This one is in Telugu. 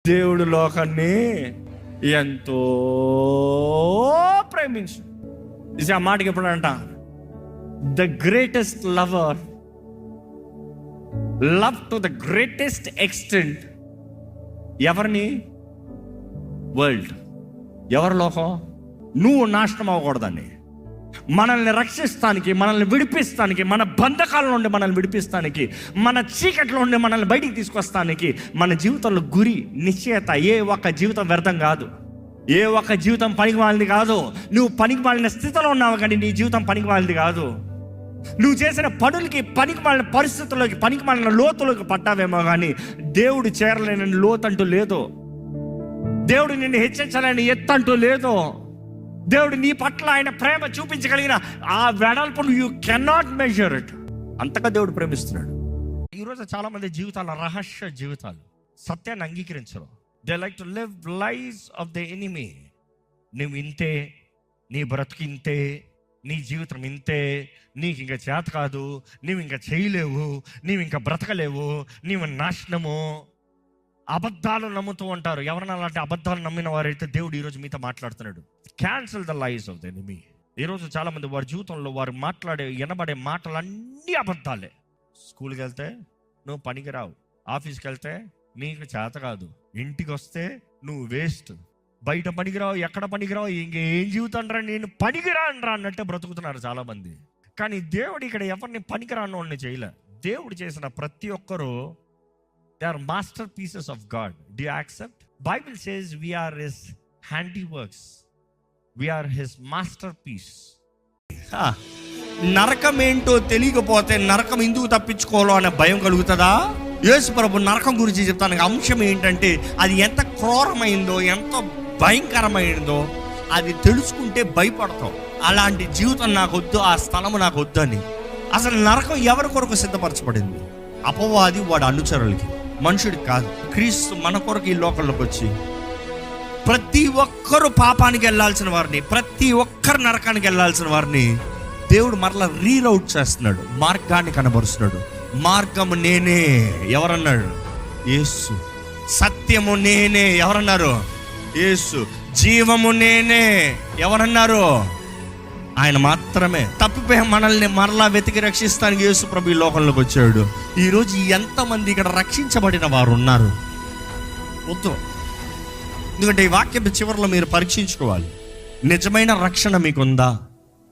దేవుడు లోకాన్ని ఎంతో ప్రేమించు. ఇది ఆ మాటకి ఎప్పుడంట, the greatest lover love to the greatest extent. ఎవరిని? వరల్డ్. ఎవరి లోకం? నువ్వు నాశనం అవ్వకూడదని, మనల్ని రక్షిస్తానికి, మనల్ని విడిపిస్తానికి, మన బంధకాల నుండి మనల్ని విడిపిస్తానికి, మన చీకట్లో నుండి మనల్ని బయటికి తీసుకొస్తానికి మన జీవితంలో గురి, నిశ్చయత. ఏ ఒక్క జీవితం వ్యర్థం కాదు, ఏ ఒక్క జీవితం పనికి మాలింది కాదు. నువ్వు పనికి మాలిన స్థితిలో ఉన్నావు కానీ నీ జీవితం పనికి మాలింది కాదు. నువ్వు చేసిన పనులకి పనికి మాలిన పరిస్థితుల్లోకి, పనికి మాలిన లోతులోకి పట్టావేమో కానీ దేవుడు చేరలేని లోతంటూ లేదు. దేవుడు నిన్ను హెచ్చరించాలని ఎత్తంటూ లేదు. దేవుడు నీ పట్ల ఆయన ప్రేమ చూపించగలిగిన ఆ వెడల్పును యూ కెనాట్ మెజర్ ఇట్. అంతగా దేవుడు ప్రేమిస్తున్నాడు. ఈరోజు చాలా మంది జీవితాల రహస్య జీవితాలు, సత్యాన్ని అంగీకరించరు. They like to live lives of the enemy. నువ్వు ఇంతే, నీ బ్రతుకు ఇంతే, నీ జీవితం ఇంతే, నీకు ఇంకా చేత కాదు, నీవు ఇంకా చేయలేవు, నీవు ఇంకా బ్రతకలేవు, నీవు నాశనము. అబద్ధాలు నమ్ముతూ ఉంటారు. ఎవరైనా అలాంటి అబద్ధాలు నమ్మిన వారైతే దేవుడు ఈరోజు మీతో మాట్లాడుతున్నాడు. Cancel the lies of the enemy. ఈరోజు చాలామంది వారి జీవితంలో వారు వినబడే మాటలు అన్నీ అబద్ధాలే. స్కూల్కి వెళ్తే నువ్వు పనికిరావు, ఆఫీస్కి వెళ్తే నీకు చేత కాదు, ఇంటికి వస్తే నువ్వు వేస్ట్, బయట పనికిరావు, ఎక్కడ పనికిరావు, ఇంకేం జీవితం రా, నేను పనికిరాను అన్నట్టే బ్రతుకుతున్నారు చాలామంది. కానీ దేవుడు ఇక్కడ ఎవరిని పనికిరాని వాళ్ళని చేయలే. దేవుడు చేసిన ప్రతి ఒక్కరూ they are masterpieces of God. Do you accept? Bible says we are his handiworks, we are his masterpiece. నరకం ఏంటో తెలియకపోతే నరకం ఎందుకు తప్పించుకోవాలో అనే భయం కలుగుతుందా? యేసు ప్రభు నరకం గురించి చెప్తాను. అంశం ఏంటంటే అది ఎంత క్రూరమైందో, ఎంత భయంకరమైందో అది తెలుసుకుంటే భయపడతాం. అలాంటి జీవితం నాకు వద్దు, ఆ స్థలము నాకు వద్దు అని. అసలు నరకం ఎవరి కొరకు సిద్ధపరచబడింది? అపవాది, వాడు అనుచరులకి, మనుషుడికి కాదు. క్రీస్తు మన కొరకు ఈ లోకంలోకి వచ్చి ప్రతి ఒక్కరు పాపానికి వెళ్ళాల్సిన వారిని, ప్రతి ఒక్కరు నరకానికి వెళ్ళాల్సిన వారిని దేవుడు మరలా రీరౌట్ చేస్తున్నాడు, మార్గాన్ని కనబరుస్తున్నాడు. మార్గము నేనే, ఎవరన్నాడు? యేసు. సత్యము నేనే, ఎవరన్నారు? యేసు. జీవము నేనే, ఎవరన్నారు? ఆయన మాత్రమే. తప్పిపోయి మనల్ని మరలా వెతికి రక్షిస్తానికి యేసు ప్రభు ఈ లోకంలోకి వచ్చాడు. ఈరోజు ఎంతమంది ఇక్కడ రక్షించబడిన వారు ఉన్నారు? వద్దు. ఎందుకంటే ఈ వాక్యం చివరిలో మీరు పరీక్షించుకోవాలి. నిజమైన రక్షణ మీకుందా?